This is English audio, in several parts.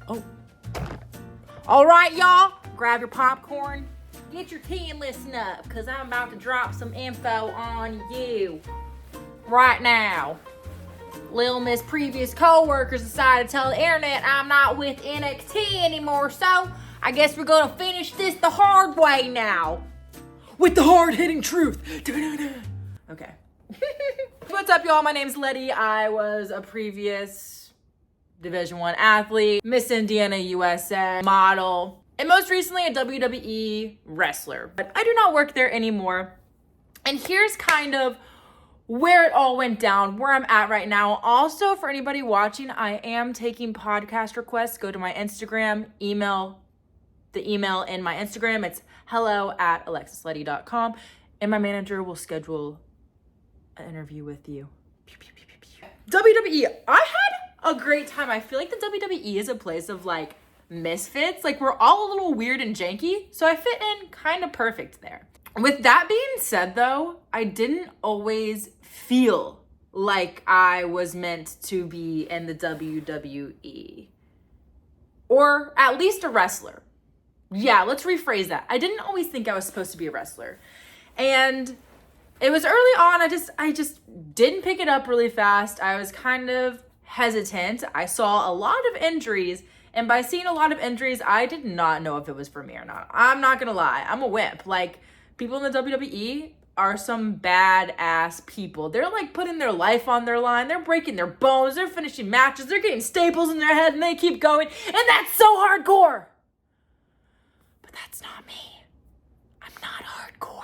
Oh. All right, y'all, grab your popcorn, get your tea and listen up, because I'm about to drop some info on you right now. Lil Miss previous co-workers decided to tell the internet I'm not with NXT anymore, so I guess we're gonna finish this the hard way now. With the hard-hitting truth. Okay. What's up, y'all? My name's Letty. I was a previous Division I athlete, Miss Indiana USA, model, and most recently a WWE wrestler. But I do not work there anymore. And here's kind of where it all went down, where I'm at right now. Also, for anybody watching, I am taking podcast requests. Go to my Instagram, email the email in my Instagram. It's hello@alexisletty.com, and my manager will schedule an interview with you. WWE, I had a great time. I feel like the WWE is a place of like misfits. Like, we're all a little weird and janky, so I fit in kind of perfect there. With that being said, though, I didn't always feel like I was meant to be in the WWE, or at least a wrestler. Yeah, let's rephrase that. I didn't always think I was supposed to be a wrestler. And it was early on, I just didn't pick it up really fast. I was kind of hesitant. I saw a lot of injuries, and by seeing a lot of injuries, I did not know if it was for me or not. I'm not gonna lie, I'm a wimp. Like, people in the WWE are some badass people. They're like putting their life on their line. They're breaking their bones. They're finishing matches. They're getting staples in their head, and they keep going. And that's so hardcore. But that's not me. I'm not hardcore.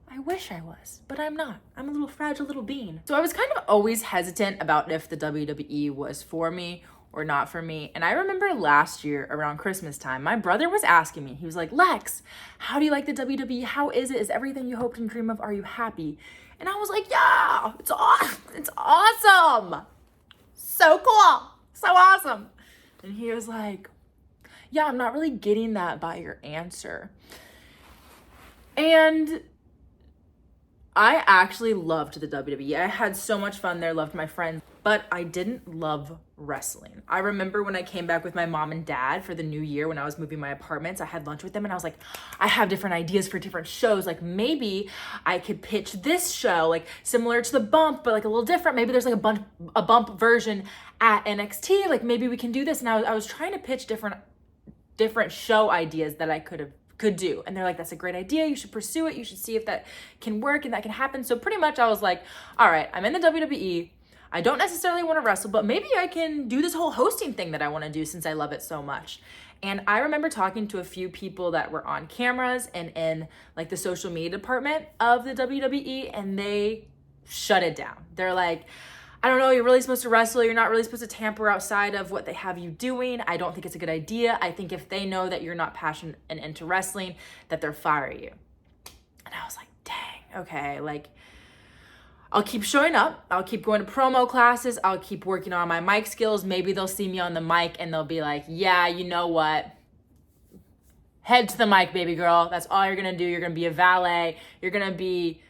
I wish I was, but I'm not. I'm a little fragile little bean. So I was kind of always hesitant about if the WWE was for me or not for me. And I remember last year around Christmas time, my brother was asking me, he was like, Lex, how do you like the WWE? How is it? Is everything you hoped and dreamed of? Are you happy? And I was like, yeah, it's awesome. So cool. So awesome. And he was like, yeah, I'm not really getting that by your answer. And I actually loved the WWE. I had so much fun there, loved my friends, but I didn't love wrestling. I remember when I came back with my mom and dad for the new year when I was moving my apartments, I had lunch with them and I was like, I have different ideas for different shows. Like, maybe I could pitch this show, like similar to The Bump, but like a little different. Maybe there's like a bump version at NXT. Like, maybe we can do this. And I was trying to pitch different show ideas that I could do. And they're like, that's a great idea. You should pursue it. You should see if that can work and that can happen. So pretty much I was like, all right, I'm in the WWE. I don't necessarily want to wrestle, but maybe I can do this whole hosting thing that I want to do since I love it so much. And I remember talking to a few people that were on cameras and in like the social media department of the WWE, and they shut it down. They're like, I don't know, you're really supposed to wrestle. You're not really supposed to tamper outside of what they have you doing. I don't think it's a good idea. I think if they know that you're not passionate and into wrestling, that they'll fire you. And I was like, dang, okay, like, I'll keep showing up. I'll keep going to promo classes. I'll keep working on my mic skills. Maybe they'll see me on the mic and they'll be like, yeah, you know what? Head to the mic, baby girl. That's all you're gonna do. You're gonna be a valet. You're gonna be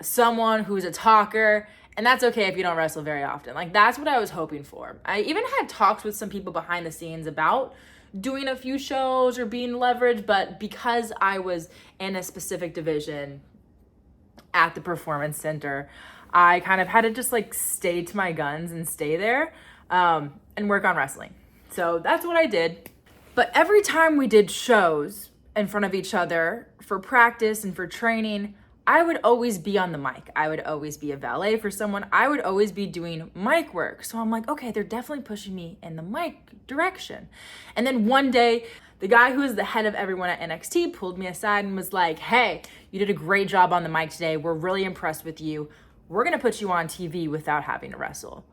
someone who's a talker. And that's okay if you don't wrestle very often. Like, that's what I was hoping for. I even had talks with some people behind the scenes about doing a few shows or being leveraged, but because I was in a specific division at the Performance Center, I kind of had to just like stay to my guns and stay there and work on wrestling. So that's what I did. But every time we did shows in front of each other for practice and for training, I would always be on the mic. I would always be a valet for someone. I would always be doing mic work. So I'm like, okay, they're definitely pushing me in the mic direction. And then one day, the guy who was the head of everyone at NXT pulled me aside and was like, hey, you did a great job on the mic today. We're really impressed with you. We're gonna put you on TV without having to wrestle.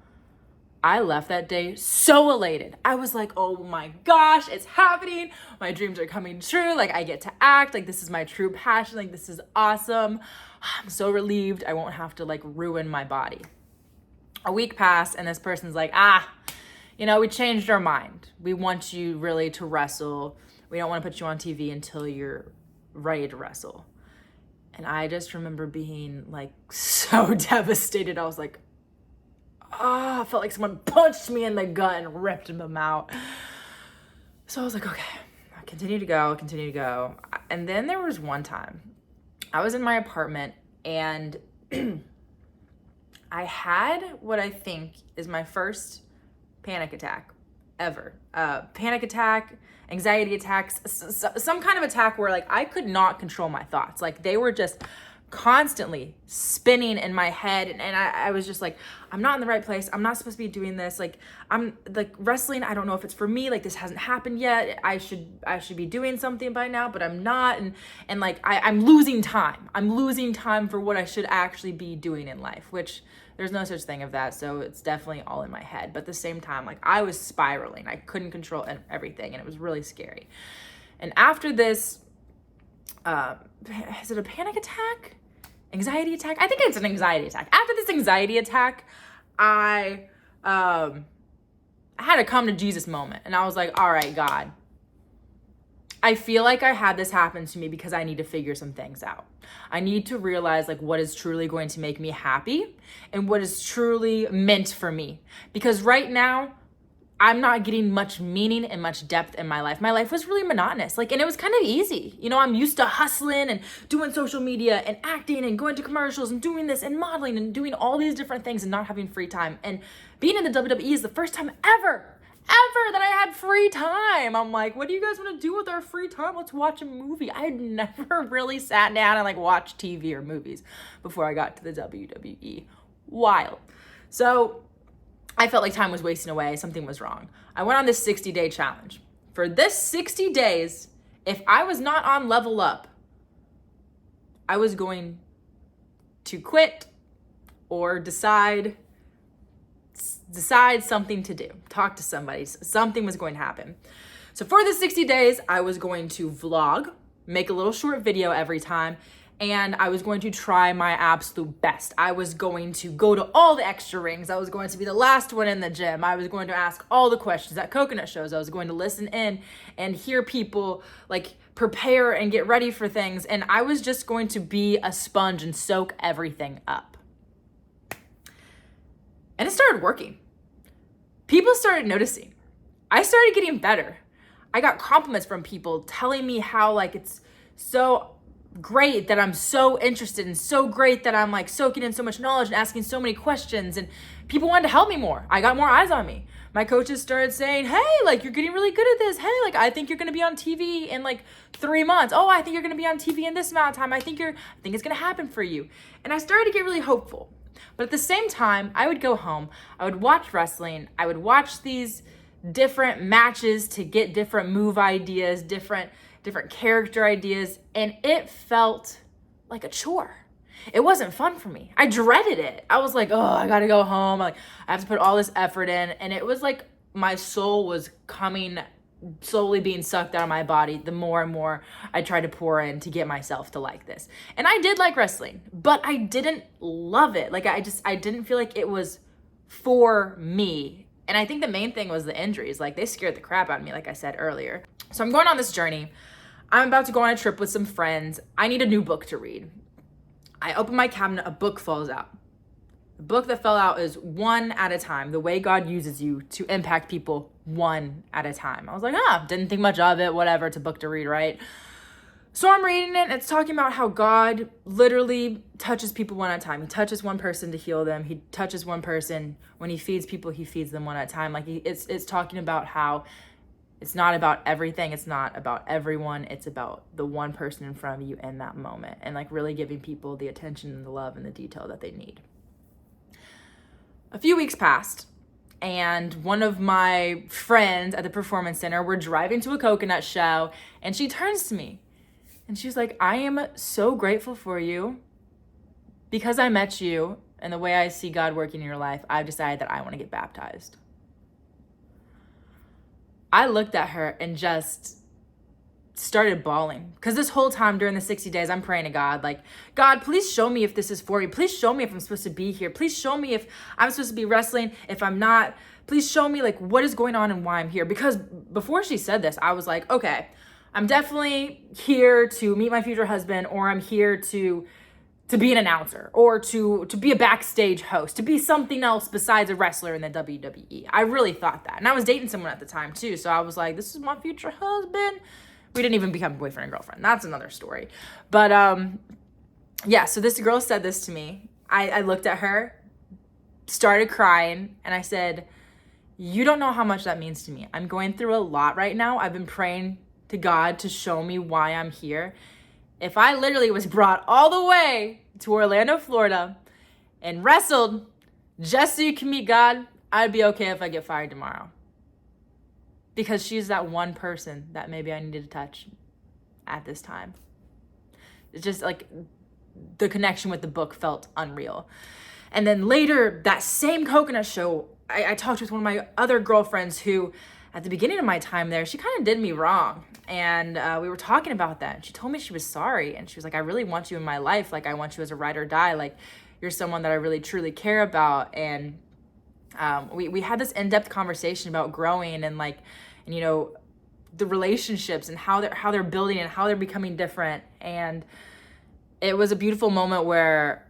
I left that day so elated. I was like, oh my gosh, it's happening. My dreams are coming true. Like, I get to act. Like, this is my true passion. Like, this is awesome. I'm so relieved I won't have to like ruin my body. A week passed and this person's like, we changed our mind. We want you really to wrestle. We don't want to put you on TV until you're ready to wrestle. And I just remember being like so devastated. I was like, I felt like someone punched me in the gut and ripped them out. So I was like, okay, I continue to go. And then there was one time I was in my apartment and I had what I think is my first panic attack ever. Panic attack, anxiety attacks, some kind of attack where like I could not control my thoughts. Like they were just constantly spinning in my head. And I was just like, I'm not in the right place. I'm not supposed to be doing this. Like I'm like wrestling. I don't know if it's for me. Like this hasn't happened yet. I should be doing something by now, but I'm not. And like, I'm losing time. I'm losing time for what I should actually be doing in life, which there's no such thing of that. So it's definitely all in my head. But at the same time, like I was spiraling. I couldn't control everything. And it was really scary. And after this, is it a panic attack? Anxiety attack? I think it's an anxiety attack. After this anxiety attack, I had a come to Jesus moment. And I was like, all right, God, I feel like I had this happen to me because I need to figure some things out. I need to realize like what is truly going to make me happy and what is truly meant for me. Because right now, I'm not getting much meaning and much depth in my life. My life was really monotonous. Like, and it was kind of easy. You know, I'm used to hustling and doing social media and acting and going to commercials and doing this and modeling and doing all these different things and not having free time. And being in the WWE is the first time ever that I had free time. I'm like, what do you guys want to do with our free time? Let's watch a movie. I had never really sat down and like watched TV or movies before I got to the WWE. Wild. So I felt like time was wasting away. Something was wrong. I went on this 60-day challenge. For this 60 days, if I was not on level up, I was going to quit or decide something to do. Talk to somebody. Something was going to happen. So for the 60 days, I was going to vlog, make a little short video every time, and I was going to try my absolute best. I was going to go to all the extra rings. I was going to be the last one in the gym. I was going to ask all the questions at coconut shows. I was going to listen in and hear people like prepare and get ready for things. And I was just going to be a sponge and soak everything up. And it started working. People started noticing. I started getting better. I got compliments from people telling me how like it's so great that I'm so interested and so great that I'm like soaking in so much knowledge and asking so many questions, and people wanted to help me more. I got more eyes on me. My coaches started saying, hey, like you're getting really good at this. Hey, like I think you're gonna be on TV in like 3 months. Oh, I think you're gonna be on TV in this amount of time. I think it's gonna happen for you. And I started to get really hopeful. But at the same time, I would go home, I would watch wrestling, I would watch these different matches to get different move ideas, different character ideas, and it felt like a chore. It wasn't fun for me. I dreaded it. I was like, oh, I gotta go home. Like, I have to put all this effort in. And it was like my soul was slowly being sucked out of my body the more and more I tried to pour in to get myself to like this. And I did like wrestling, but I didn't love it. Like, I didn't feel like it was for me. And I think the main thing was the injuries. Like, they scared the crap out of me, like I said earlier. So I'm going on this journey. I'm about to go on a trip with some friends. I need a new book to read. I open my cabinet, a book falls out. The book that fell out is One at a Time, The Way God Uses You to Impact People One at a Time. I was like, didn't think much of it, whatever, it's a book to read, right? So I'm reading it, and it's talking about how God literally touches people one at a time. He touches one person to heal them. He touches one person. When he feeds people, he feeds them one at a time. Like, it's talking about how it's not about everything. It's not about everyone. It's about the one person in front of you in that moment, and like really giving people the attention and the love and the detail that they need. A few weeks passed, and one of my friends at the Performance Center, we're driving to a coconut show, and she turns to me and she's like, I am so grateful for you. Because I met you and the way I see God working in your life, I've decided that I want to get baptized. I looked at her and just started bawling, because this whole time during the 60 days, I'm praying to God, like, God, please show me if this is for me. Please show me if I'm supposed to be here. Please show me if I'm supposed to be wrestling, if I'm not. Please show me like what is going on and why I'm here. Because before she said this, I was like, okay, I'm definitely here to meet my future husband, or I'm here to to be an announcer or to be a backstage host, to be something else besides a wrestler in the WWE. I really thought that. And I was dating someone at the time too. So I was like, this is my future husband. We didn't even become boyfriend and girlfriend. That's another story. But yeah, so this girl said this to me. I looked at her, started crying, and I said, you don't know how much that means to me. I'm going through a lot right now. I've been praying to God to show me why I'm here. If I literally was brought all the way to Orlando, Florida, and wrestled just so you can meet God, I'd be okay if I get fired tomorrow. Because she's that one person that maybe I needed to touch at this time. It's just like the connection with the book felt unreal. And then later, that same coconut show, I talked with one of my other girlfriends who, at the beginning of my time there, she kind of did me wrong. And we were talking about that. And she told me she was sorry. And she was like, I really want you in my life. Like, I want you as a ride or die. Like, you're someone that I really, truly care about. And we had this in-depth conversation about growing and like, and you know, the relationships and how they're building and how they're becoming different. And it was a beautiful moment where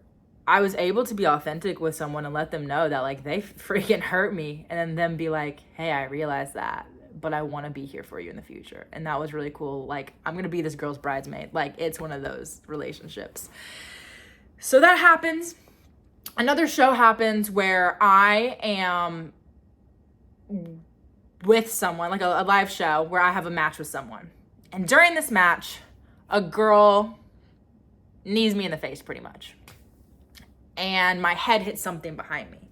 I was able to be authentic with someone and let them know that like they freaking hurt me, and then them be like, hey, I realized that, but I want to be here for you in the future. And that was really cool. Like, I'm going to be this girl's bridesmaid. Like, it's one of those relationships. So that happens. Another show happens where I am with someone, like a live show where I have a match with someone. And during this match, a girl knees me in the face pretty much. And my head hit something behind me.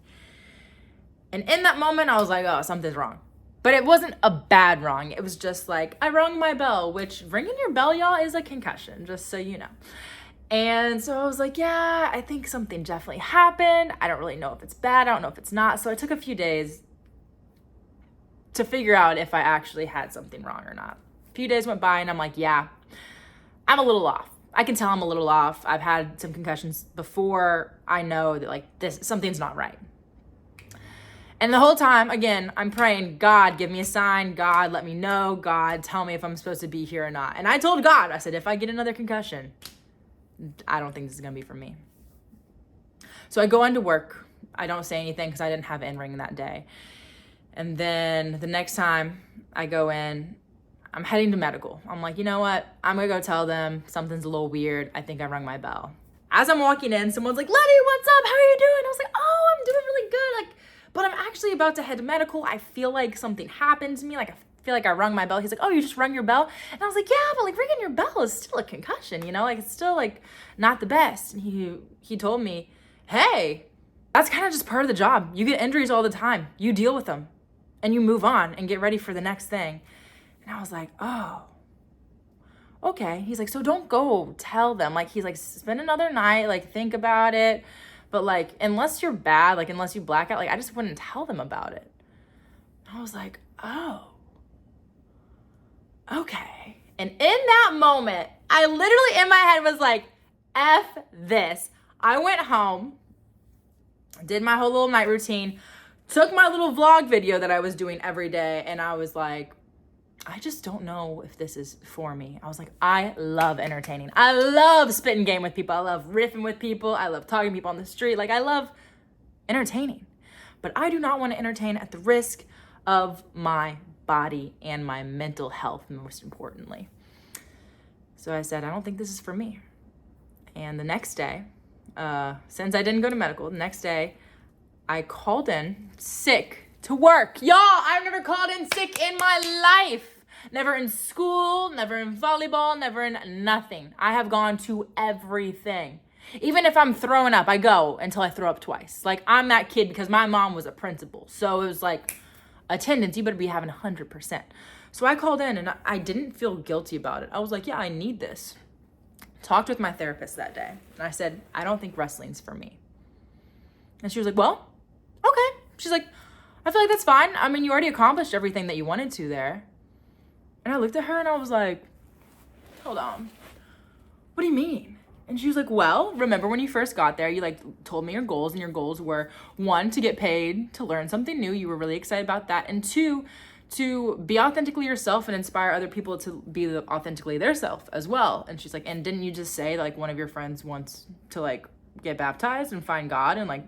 And in that moment, I was like, oh, something's wrong. But it wasn't a bad wrong. It was just like, I rung my bell, which ringing your bell, y'all, is a concussion, just so you know. And so I was like, yeah, I think something definitely happened. I don't really know if it's bad. I don't know if it's not. So I took a few days to figure out if I actually had something wrong or not. A few days went by and I'm like, yeah, I'm a little off. I can tell I'm a little off. I've had some concussions before. I know that like something's not right. And the whole time, again, I'm praying, God, give me a sign. God, let me know. God, tell me if I'm supposed to be here or not. And I told God, I said, if I get another concussion, I don't think this is going to be for me. So I go into work. I don't say anything because I didn't have in-ring that day. And then the next time I go in, I'm heading to medical. I'm like, you know what? I'm going to go tell them something's a little weird. I think I rung my bell. As I'm walking in, someone's like, Letty, what's up? How are you doing? I was like, oh, I'm doing really good. Like, but I'm actually about to head to medical. I feel like something happened to me. Like, I feel like I rung my bell. He's like, oh, you just rung your bell? And I was like, yeah, but like ringing your bell is still a concussion, you know? Like, it's still like not the best. And he told me, hey, that's kind of just part of the job. You get injuries all the time. You deal with them and you move on and get ready for the next thing. And I was like, oh, okay. He's like, so don't go tell them. Like, he's like, spend another night, like, think about it. But like, unless you're bad, like, unless you black out, like, I just wouldn't tell them about it. I was like, oh, okay. And in that moment, I literally in my head was like, F this. I went home, did my whole little night routine, took my little vlog video that I was doing every day, and I was like, I just don't know if this is for me. I was like, I love entertaining. I love spitting game with people. I love riffing with people. I love talking to people on the street. Like, I love entertaining. But I do not want to entertain at the risk of my body and my mental health, most importantly. So I said, I don't think this is for me. And the next day, since I didn't go to medical, the next day, I called in sick to work. Y'all, I've never called in sick in my life. Never in school, never in volleyball, never in nothing. I have gone to everything. Even if I'm throwing up, I go until I throw up twice. Like, I'm that kid because my mom was a principal. So it was like, attendance, you better be having 100%. So I called in and I didn't feel guilty about it. I was like, yeah, I need this. Talked with my therapist that day. And I said, I don't think wrestling's for me. And she was like, well, okay. She's like, I feel like that's fine. I mean, you already accomplished everything that you wanted to there. And I looked at her and I was like, hold on. What do you mean? And she was like, well, remember when you first got there, you like told me your goals, and your goals were 1, to get paid, to learn something new. You were really excited about that. And 2, to be authentically yourself and inspire other people to be authentically their self as well. And she's like, and didn't you just say like one of your friends wants to like get baptized and find God and like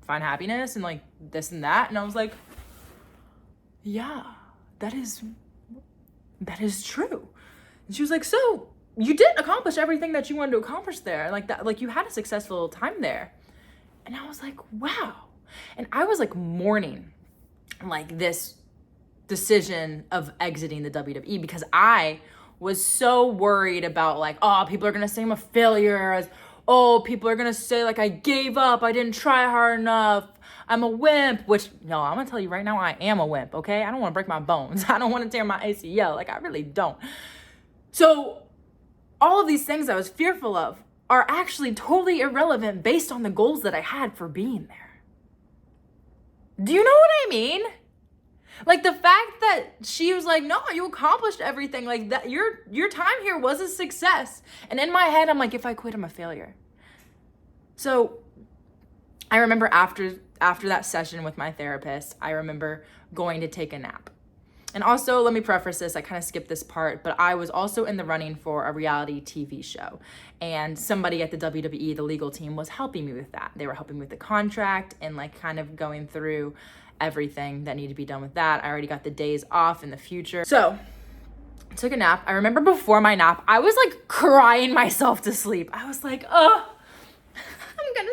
find happiness and like this and that? And I was like, yeah, that is true. And she was like, so you did accomplish everything that you wanted to accomplish there. Like that, like you had a successful time there. And I was like, wow. And I was like mourning like this decision of exiting the WWE because I was so worried about like, oh, people are gonna say I'm a failure. Oh, people are gonna say like I gave up, I didn't try hard enough, I'm a wimp, which, no, I'm gonna tell you right now, I am a wimp, okay? I don't wanna break my bones. I don't wanna tear my ACL, like I really don't. So all of these things I was fearful of are actually totally irrelevant based on the goals that I had for being there. Do you know what I mean? Like the fact that she was like, no, you accomplished everything. Like that, your time here was a success. And in my head, I'm like, if I quit, I'm a failure. So I remember after that session with my therapist, I remember going to take a nap. And also, let me preface this, I kind of skipped this part, but I was also in the running for a reality TV show. And somebody at the WWE, the legal team, was helping me with that. They were helping me with the contract and like kind of going through everything that needed to be done with that. I already got the days off in the future. So I took a nap. I remember before my nap, I was like crying myself to sleep. I was like, oh, I'm gonna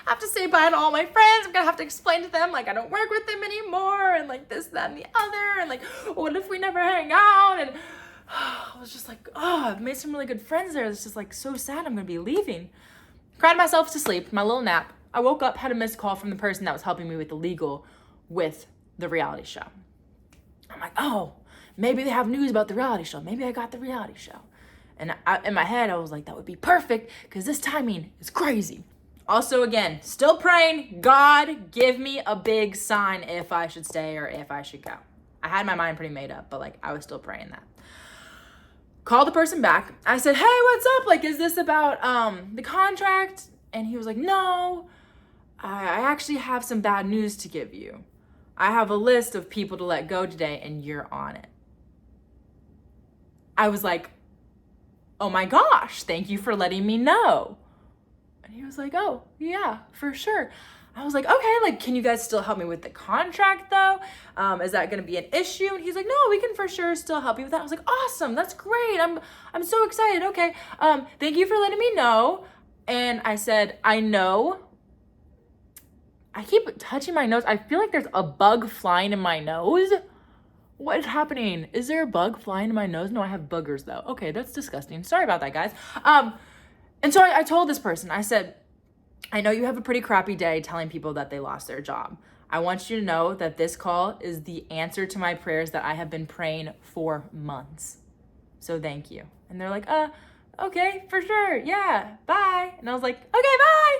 have to say bye to all my friends. I'm gonna have to explain to them like I don't work with them anymore and like this, that, and the other. And like, what if we never hang out? And I was just like, oh, I've made some really good friends there. It's just like so sad I'm gonna be leaving. Cried myself to sleep, my little nap. I woke up, had a missed call from the person that was helping me with the legal with the reality show. I'm like, oh, maybe they have news about the reality show. Maybe I got the reality show. And in my head, I was like, that would be perfect because this timing is crazy. Also, again, still praying, God, give me a big sign if I should stay or if I should go. I had my mind pretty made up, but like I was still praying that. Called the person back. I said, hey, what's up? Like, is this about the contract? And he was like, no, I actually have some bad news to give you. I have a list of people to let go today and you're on it. I was like, oh my gosh, thank you for letting me know. And he was like, oh yeah, for sure. I was like, okay, like, can you guys still help me with the contract though? Is that gonna be an issue? And he's like, no, we can for sure still help you with that. I was like, awesome, that's great. I'm so excited. Okay, thank you for letting me know. And I said, I know. I keep touching my nose. I feel like there's a bug flying in my nose. What is happening? Is there a bug flying in my nose? No, I have boogers though. Okay, that's disgusting. Sorry about that, guys. And so I told this person, I said, I know you have a pretty crappy day telling people that they lost their job. I want you to know that this call is the answer to my prayers that I have been praying for months. So thank you. And they're like, okay, for sure. Yeah, bye. And I was like, okay, bye.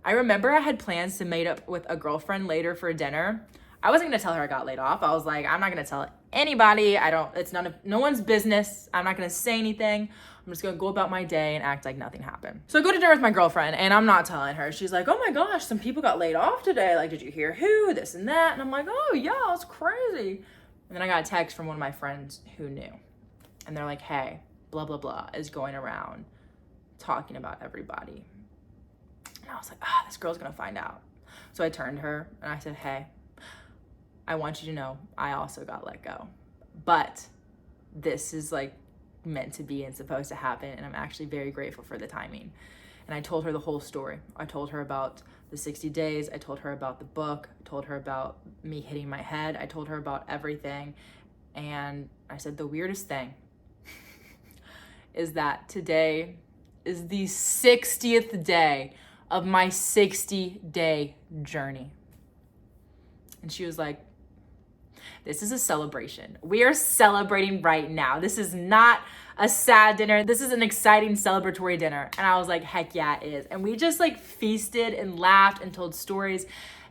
I remember I had plans to meet up with a girlfriend later for dinner. I wasn't gonna tell her I got laid off. I was like, I'm not gonna tell anybody. It's no one's business. I'm not gonna say anything. I'm just gonna go about my day and act like nothing happened. So I go to dinner with my girlfriend and I'm not telling her. She's like, oh my gosh, some people got laid off today. Like, did you hear who? This and that. And I'm like, oh yeah, it's crazy. And then I got a text from one of my friends who knew. And they're like, hey, blah, blah, blah is going around talking about everybody. And I was like, this girl's gonna find out. So I turned to her and I said, hey, I want you to know I also got let go. But this is like meant to be and supposed to happen. And I'm actually very grateful for the timing. And I told her the whole story. I told her about the 60 days. I told her about the book. I told her about me hitting my head. I told her about everything. And I said, the weirdest thing is that today is the 60th day of my 60-day journey. And she was like, this is a celebration. We are celebrating right now. This is not a sad dinner. This is an exciting celebratory dinner. And I was like, heck yeah, it is. And we just like feasted and laughed and told stories.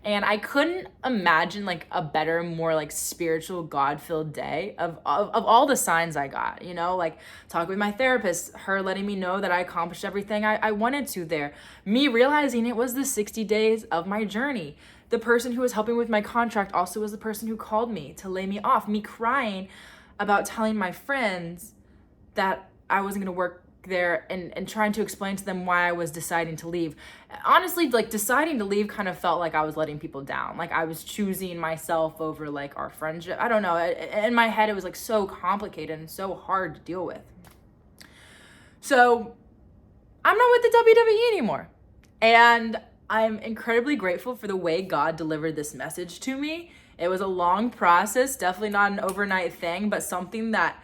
And I couldn't imagine like a better, more like spiritual, God-filled day of all the signs I got, you know, like talking with my therapist, her letting me know that I accomplished everything I wanted to there, me realizing it was the 60 days of my journey, the person who was helping with my contract also was the person who called me to lay me off, me crying about telling my friends that I wasn't gonna work there and trying to explain to them why I was deciding to leave. Honestly, like deciding to leave kind of felt like I was letting people down. Like I was choosing myself over like our friendship. I don't know. In my head, it was like so complicated and so hard to deal with. So I'm not with the WWE anymore. And I'm incredibly grateful for the way God delivered this message to me. It was a long process, definitely not an overnight thing, but something that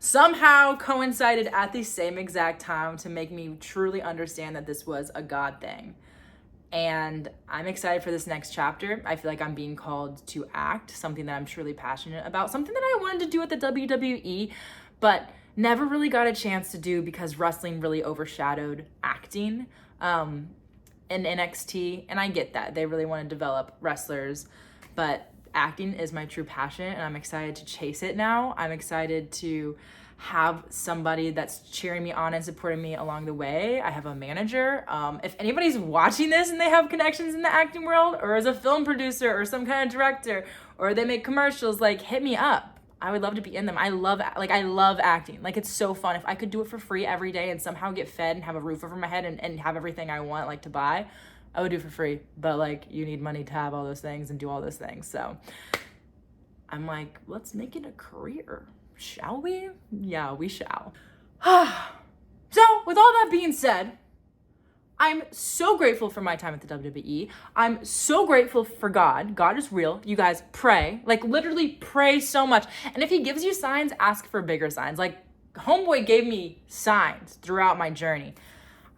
somehow coincided at the same exact time to make me truly understand that this was a God thing. And I'm excited for this next chapter. I feel like I'm being called to act, something that I'm truly passionate about, something that I wanted to do at the WWE, but never really got a chance to do because wrestling really overshadowed acting in NXT. And I get that. They really want to develop wrestlers, but acting is my true passion, and I'm excited to chase it now. I'm excited to have somebody that's cheering me on and supporting me along the way. I have a manager. If anybody's watching this and they have connections in the acting world, or as a film producer or some kind of director, or they make commercials, like hit me up. I would love to be in them. I love acting. Like it's so fun. If I could do it for free every day and somehow get fed and have a roof over my head and have everything I want like to buy, I would do it for free, but like you need money to have all those things and do all those things. So I'm like, let's make it a career, shall we? Yeah, we shall. So with all that being said, I'm so grateful for my time at the WWE. I'm so grateful for God. God is real. You guys pray, like literally pray so much. And if he gives you signs, ask for bigger signs. Like homeboy gave me signs throughout my journey.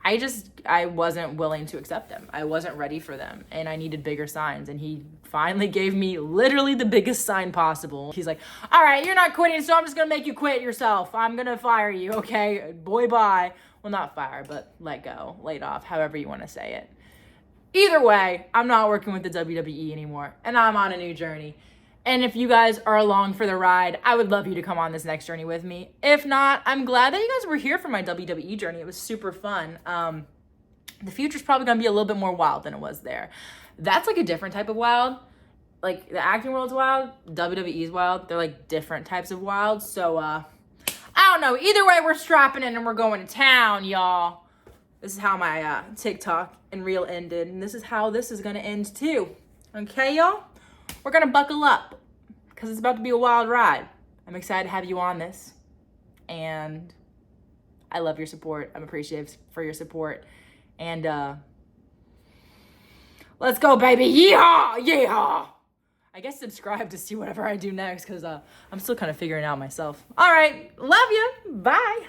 I wasn't willing to accept them. I wasn't ready for them, and I needed bigger signs, and he finally gave me literally the biggest sign possible. He's like, all right, you're not quitting, so I'm just gonna make you quit yourself. I'm gonna fire you, okay? Boy, bye. Well, not fire, but let go, laid off, however you wanna say it. Either way, I'm not working with the WWE anymore, and I'm on a new journey. And if you guys are along for the ride, I would love you to come on this next journey with me. If not, I'm glad that you guys were here for my WWE journey. It was super fun. The future's probably gonna be a little bit more wild than it was there. That's like a different type of wild. Like the acting world's wild, WWE's wild. They're like different types of wild. So I don't know. Either way, we're strapping in and we're going to town, y'all. This is how my TikTok and reel ended, and this is how this is gonna end too. Okay, y'all? We're gonna buckle up because it's about to be a wild ride. I'm excited to have you on this, and I love your support. I'm appreciative for your support, and let's go, baby. Yeehaw! Yeehaw! I guess subscribe to see whatever I do next because I'm still kind of figuring it out myself. All right, love you. Bye.